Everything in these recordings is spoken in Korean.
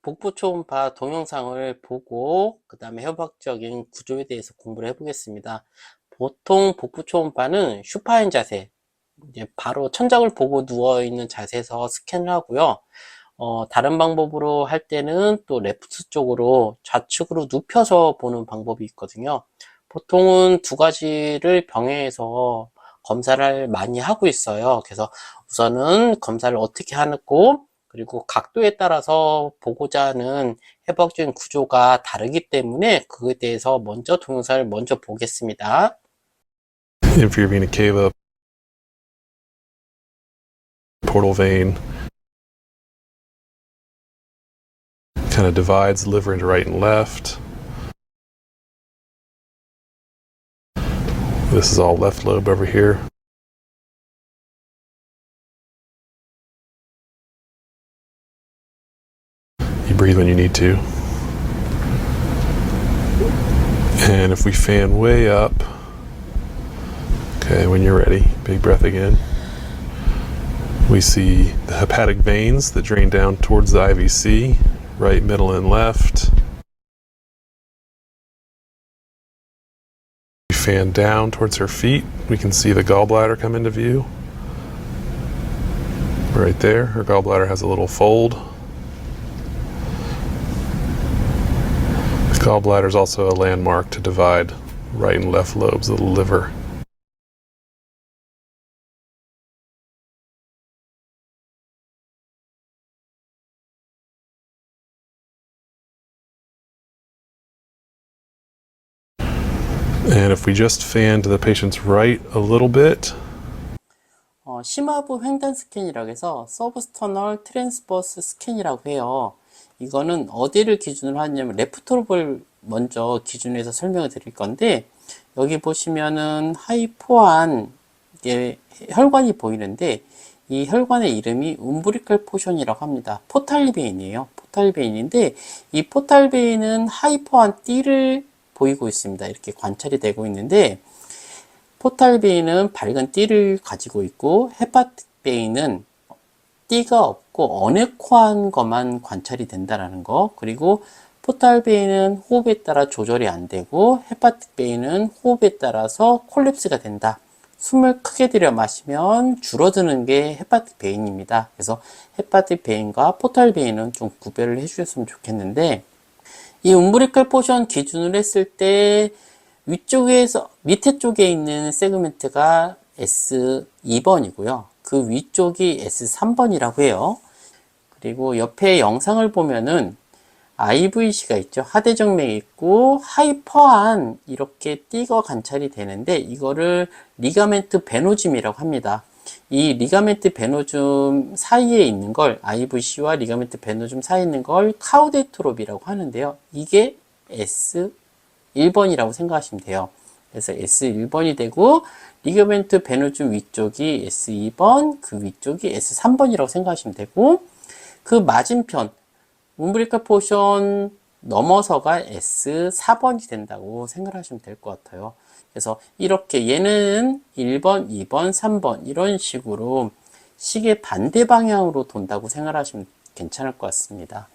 복부 초음파 동영상을 보고 그 다음에 협박적인 구조에 대해서 공부를 해보겠습니다. 보통 복부 초음파는 슈파인 자세, 이제 바로 천장을 보고 누워있는 자세에서 스캔을 하고요. 다른 방법으로 할 때는 또 레프트 쪽으로 좌측으로 눕혀서 보는 방법이 있거든요. 보통은 두 가지를 병행해서 검사를 많이 하고 있어요. 그래서 우선은 검사를 어떻게 하고, 그리고 각도에 따라서 보고자 하는 해부학적인 구조가 다르기 때문에 그거에 대해서 먼저 동영상을 먼저 보겠습니다. Inferior vena cava, portal vein, kind of divides the liver into right and left. This is all left lobe over here. You breathe when you need to. And if we fan way up, okay, when you're ready, big breath again. We see the hepatic veins that drain down towards the IVC, right, middle, and left. We fan down towards her feet. We can see the gallbladder come into view. Right there, her gallbladder has a little fold. The gallbladder is also a landmark to divide right and left lobes of the liver. And if we just fan to the patient's right a little bit. 심화부 횡단 스캔이라고 해서 서브스터널 트랜스버스 스캔이라고 해요. 이거는 어디를 기준으로 하냐면 레프트롭을 먼저 기준해서 설명을 드릴 건데, 여기 보시면은 하이포한 혈관이 보이는데, 이 혈관의 이름이 움브리컬 포션이라고 합니다. 포탈베인이에요. 포탈베인인데 이 포탈베인은 하이포한 띠를 보이고 있습니다. 이렇게 관찰이 되고 있는데, 포탈베인은 밝은 띠를 가지고 있고 헤파틱 베인은 띠가 없고 어네코한 것만 관찰이 된다라는 거, 그리고 포탈베인은 호흡에 따라 조절이 안 되고 헤파틱 베인은 호흡에 따라서 콜랩스가 된다. 숨을 크게 들여 마시면 줄어드는 게 헤파틱 베인입니다. 그래서 헤파틱 베인과 포탈베인은 좀 구별을 해주셨으면 좋겠는데, 이 움브리컬 포션 기준으로 했을 때 위쪽에서 밑에 쪽에 있는 세그멘트가 S2번이고요. 그 위쪽이 S3번이라고 해요. 그리고 옆에 영상을 보면은 IVC가 있죠. 하대정맥이 있고 하이퍼한 이렇게 띠가 관찰이 되는데, 이거를 리가멘트 베노즘이라고 합니다. 이 리가멘트 베노즘 사이에 있는 걸, IVC와 리가멘트 베노즘 사이에 있는 걸 카우데트롭이라고 하는데요. 이게 S1번이라고 생각하시면 돼요. 그래서 S1번이 되고 리가멘트 베노즘 위쪽이 S2번, 그 위쪽이 S3번이라고 생각하시면 되고, 그 맞은편 움브리컬 포션 넘어서가 S4번이 된다고 생각하시면 될 것 같아요. 그래서 이렇게 얘는 1번, 2번, 3번 이런 식으로 시계 반대 방향으로 돈다고 생각하시면 괜찮을 것 같습니다.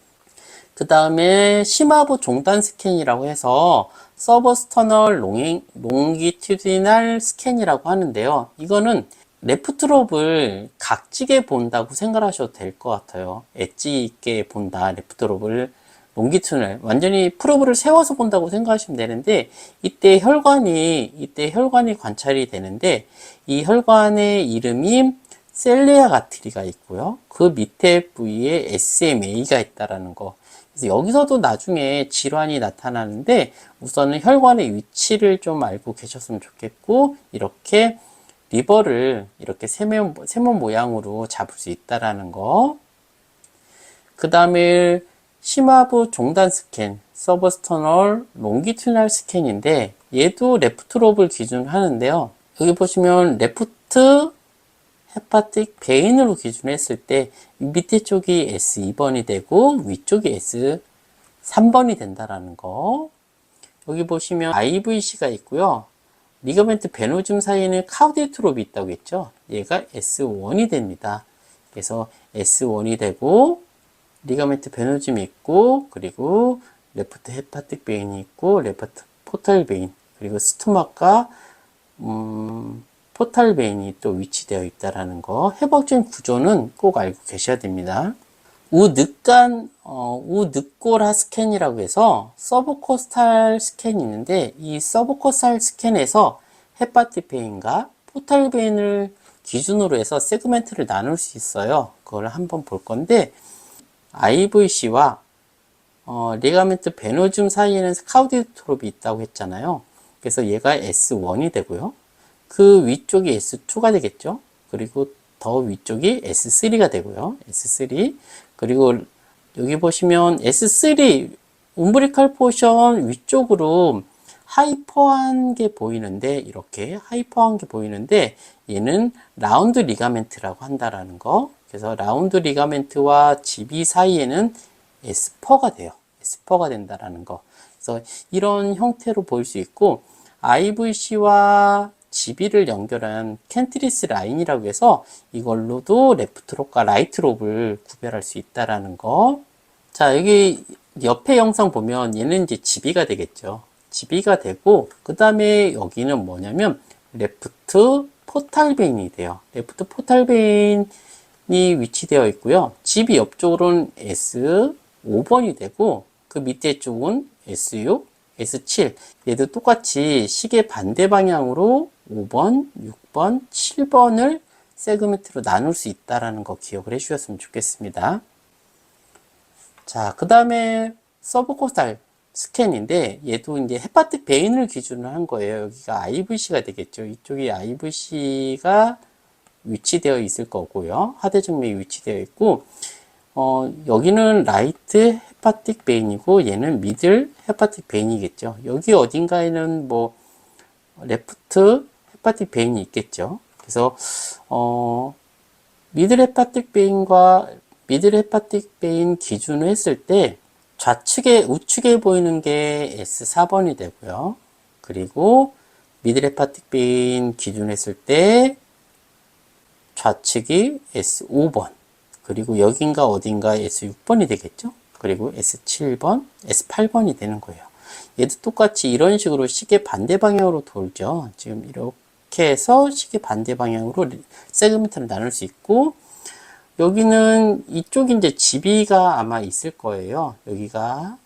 그 다음에 심화부 종단 스캔이라고 해서 서버스터널 롱기튜디널 스캔이라고 하는데요. 이거는 레프트롭을 각지게 본다고 생각하셔도 될 것 같아요. 엣지 있게 본다, 레프트롭을 롱기튜디널, 완전히 프로브를 세워서 본다고 생각하시면 되는데, 이때 혈관이 관찰이 되는데, 이 혈관의 이름이 셀레아 가트리가 있고요. 그 밑에 부위에 SMA가 있다라는 거. 그래서 여기서도 나중에 질환이 나타나는데, 우선은 혈관의 위치를 좀 알고 계셨으면 좋겠고, 이렇게 리버를 이렇게 세모 모양으로 잡을 수 있다라는 거. 그 다음에 심화부 종단 스캔, 서버스터널 롱기튜디널 스캔인데, 얘도 레프트롭을 기준으로 하는데요. 여기 보시면 레프트 헤파틱 베인으로 기준했을 때 밑에 쪽이 S2번이 되고 위쪽이 S3번이 된다라는 거. 여기 보시면 IVC가 있고요. 리가멘트 베노즘 사이에는 카우데트롭이 있다고 했죠. 얘가 S1이 됩니다. 그래서 S1이 되고 리가멘트 베노즘이 있고, 그리고 레프트 헤파틱 베인이 있고, 레프트 포탈 베인, 그리고 스토마과 포탈 베인이 또 위치되어 있다라는 거. 해부학적인 구조는 꼭 알고 계셔야 됩니다. 우늑골하 스캔이라고 해서 서브코스탈 스캔이 있는데, 이 서브코스탈 스캔에서 헤파틱 베인과 포탈 베인을 기준으로 해서 세그멘트를 나눌 수 있어요. 그걸 한번 볼 건데, IVC와 리가멘트 베노즘 사이에는 카우디트롭이 있다고 했잖아요. 그래서 얘가 S1이 되고요. 그 위쪽이 S2가 되겠죠. 그리고 더 위쪽이 S3가 되고요. S3. 그리고 여기 보시면 S3 움브리칼 포션 위쪽으로 하이퍼한 게 보이는데, 이렇게 하이퍼한 게 보이는데, 얘는 라운드 리가멘트라고 한다라는 거. 그래서 라운드 리가멘트와 GB 사이에는 S4가 돼요. S4가 된다라는 거. 그래서 이런 형태로 보일 수 있고, IVC와 GB를 연결한 캔트리스 라인이라고 해서 이걸로도 레프트 롭과 라이트 롭을 구별할 수 있다라는 거. 자, 여기 옆에 영상 보면 얘는 이제 GB가 되겠죠. GB가 되고, 그 다음에 여기는 뭐냐면 레프트 포탈 베인이 돼요. 레프트 포탈 베인이 위치되어 있고요. GB 옆쪽으로는 S5번이 되고, 그 밑에 쪽은 S6, S7. 얘도 똑같이 시계 반대 방향으로 5번, 6번, 7번을 세그멘트로 나눌 수 있다는 거 기억을 해 주셨으면 좋겠습니다. 자, 그 다음에 서브코스탈 스캔인데, 얘도 이제 헤파틱 베인을 기준으로 한 거예요. 여기가 IVC가 되겠죠. 이쪽이 IVC가 위치되어 있을 거고요. 하대정맥이 위치되어 있고, 여기는 라이트 헤파틱 베인이고, 얘는 미들 헤파틱 베인이겠죠. 여기 어딘가에는 뭐, 레프트 헤파틱 베인이 있겠죠. 그래서, 미들 헤파틱 베인 기준으로 했을 때, 우측에 보이는 게 S4번이 되고요. 그리고 미들 헤파틱 베인 기준으로 했을 때, 좌측이 S5번. 그리고 여긴가 어딘가 S6번이 되겠죠. 그리고 S7번, S8번이 되는 거예요. 얘도 똑같이 이런 식으로 시계 반대 방향으로 돌죠. 지금 이렇게 해서 시계 반대 방향으로 세그멘트를 나눌 수 있고, 여기는 이쪽이 이제 GB가 아마 있을 거예요. 여기가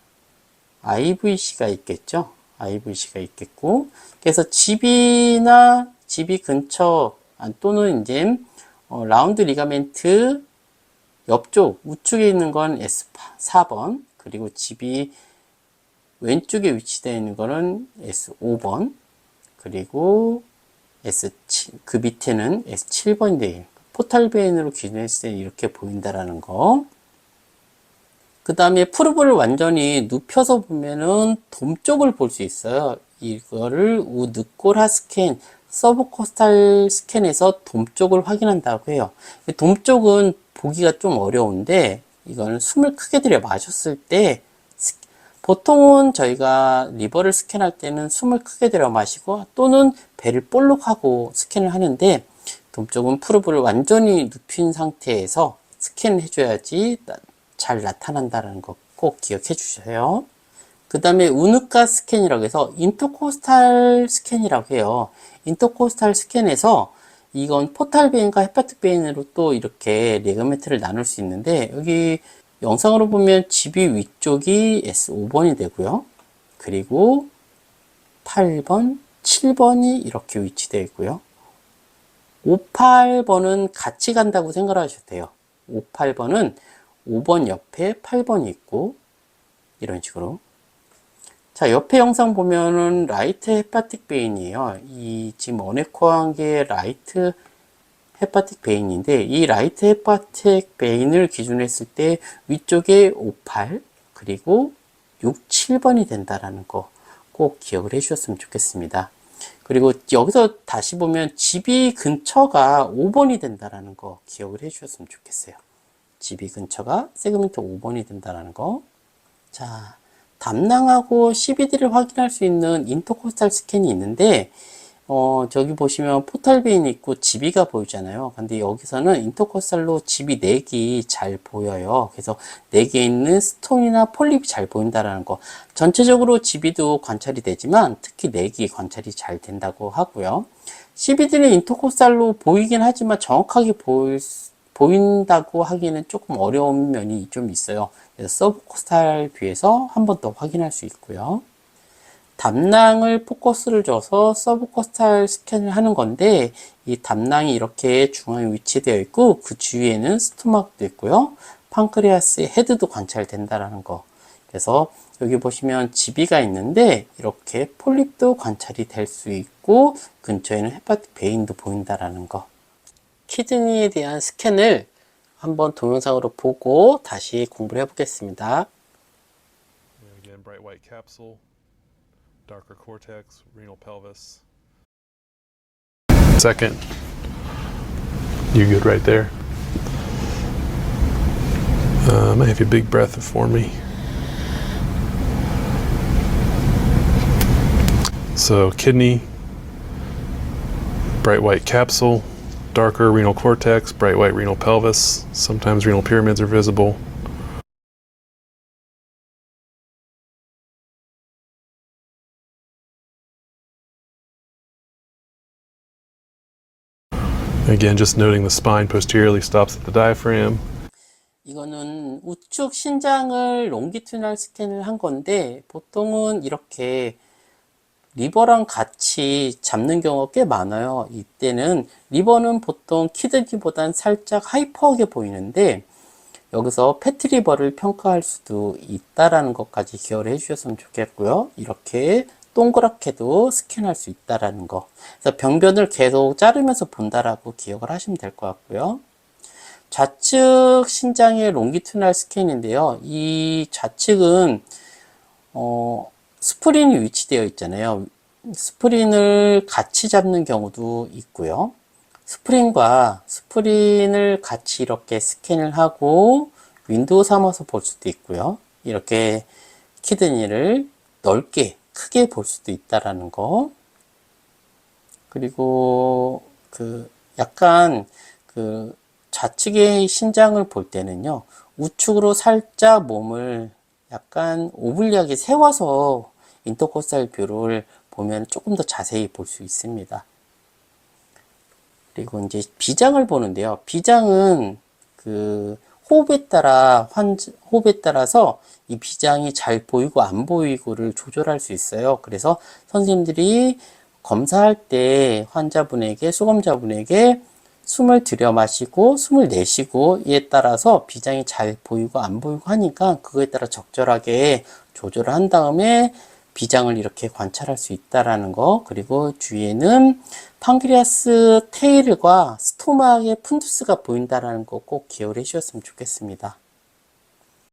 IVC가 있겠죠. IVC가 있겠고, 그래서 GB나 GB 근처 또는 이제 라운드 리가멘트 옆쪽 우측에 있는 건 S4번, 그리고 GB 왼쪽에 위치되어 있는 거는 S5번, 그리고 S7, 그 밑에는 S7번인데 포탈 베인으로 기준했을 때 이렇게 보인다라는 거. 그 다음에 프루브를 완전히 눕혀서 보면은 돔 쪽을 볼 수 있어요. 이거를 우늑골하 스캔, 서브코스탈 스캔에서 돔 쪽을 확인한다고 해요. 돔 쪽은 보기가 좀 어려운데, 이거는 숨을 크게 들여 마셨을 때, 보통은 저희가 리버를 스캔할 때는 숨을 크게 들여 마시고, 또는 배를 볼록하고 스캔을 하는데, 돔 쪽은 프루브를 완전히 눕힌 상태에서 스캔을 해줘야지 잘 나타난다는 거 꼭 기억해 주세요. 그 다음에 우늑가 스캔이라고 해서 인터코스탈 스캔이라고 해요. 인터코스탈 스캔에서 이건 포탈 베인과 헤파틱 베인으로 또 이렇게 리가멘트를 나눌 수 있는데, 여기 영상으로 보면 GB 위쪽이 S5번이 되고요. 그리고 8번, 7번이 이렇게 위치되어 있고요. 5, 8번은 같이 간다고 생각하셔도 돼요. 5, 8번은 5번 옆에 8번이 있고, 이런 식으로. 자, 옆에 영상 보면은 라이트 헤파틱 베인이에요. 이 지금 어네코한 게 라이트 헤파틱 베인인데, 이 라이트 헤파틱 베인을 기준으로 했을 때 위쪽에 5, 8, 그리고 6, 7번이 된다라는 거 꼭 기억을 해 주셨으면 좋겠습니다. 그리고 여기서 다시 보면 GB 근처가 5번이 된다라는 거 기억을 해 주셨으면 좋겠어요. GB 근처가 세그멘트 5번이 된다는 거. 자, 담낭하고 CBD를 확인할 수 있는 인터코스탈 스캔이 있는데, 저기 보시면 포탈베인이 있고 지비가 보이잖아요. 근데 여기서는 인터코스탈로 지비 4개 잘 보여요. 그래서 4개 있는 스톤이나 폴립이 잘 보인다라는 거. 전체적으로 지비도 관찰이 되지만 특히 4개 관찰이 잘 된다고 하고요. CBD는 인터코스탈로 보이긴 하지만 정확하게 보인다고 하기는 조금 어려운 면이 좀 있어요. 그래서 서브코스탈 뷰에서 한 번 더 확인할 수 있고요. 담낭을 포커스를 줘서 서브코스탈 스캔을 하는 건데, 이 담낭이 이렇게 중앙에 위치되어 있고 그 주위에는 스토막도 있고요. 판크레아스의 헤드도 관찰된다라는 거. 그래서 여기 보시면 지비가 있는데 이렇게 폴립도 관찰이 될 수 있고 근처에는 헤파틱 베인도 보인다라는 거. 키드니에 대한 스캔을 한번 동영상으로 보고 다시 공부를 해보겠습니다. And again, bright white capsule, darker cortex, renal pelvis. Second, you good right there? I have a big breath for me. So kidney, bright white capsule, darker renal cortex, bright white renal pelvis. Sometimes renal pyramids are visible. Again, just noting the spine posteriorly stops at the diaphragm. 이거는 우측 신장을 롱기튜디널 스캔을 한 건데 보통은 이렇게 리버랑 같이 잡는 경우가 꽤 많아요. 이때는 리버는 보통 키드니보단 살짝 하이퍼하게 보이는데 여기서 패티 리버를 평가할 수도 있다라는 것까지 기억을 해주셨으면 좋겠고요. 이렇게 동그랗게도 스캔할 수 있다라는 거. 그래서 병변을 계속 자르면서 본다라고 기억을 하시면 될 것 같고요. 좌측 신장의 롱기튜디널 스캔인데요. 이 좌측은 스프린이 위치되어 있잖아요. 스프린을 같이 잡는 경우도 있고요. 스프린을 같이 이렇게 스캔을 하고 윈도우 삼아서 볼 수도 있고요. 이렇게 키드니를 넓게 크게 볼 수도 있다라는 거. 그리고 약간 좌측의 신장을 볼 때는요. 우측으로 살짝 몸을 약간 오블리하게 세워서 인터코스탈 뷰를 보면 조금 더 자세히 볼 수 있습니다. 그리고 이제 비장을 보는데요. 비장은 호흡에 따라서 이 비장이 잘 보이고 안 보이고를 조절할 수 있어요. 그래서 선생님들이 검사할 때 수검자분에게 숨을 들여 마시고 숨을 내쉬고 이에 따라서 비장이 잘 보이고 안 보이고 하니까 그거에 따라 적절하게 조절을 한 다음에 비장을 이렇게 관찰할 수 있다라는 거. 그리고 주위에는 판크리아스 테일과 스토막의 푼두스가 보인다라는 거 꼭 기억을 해 주셨으면 좋겠습니다.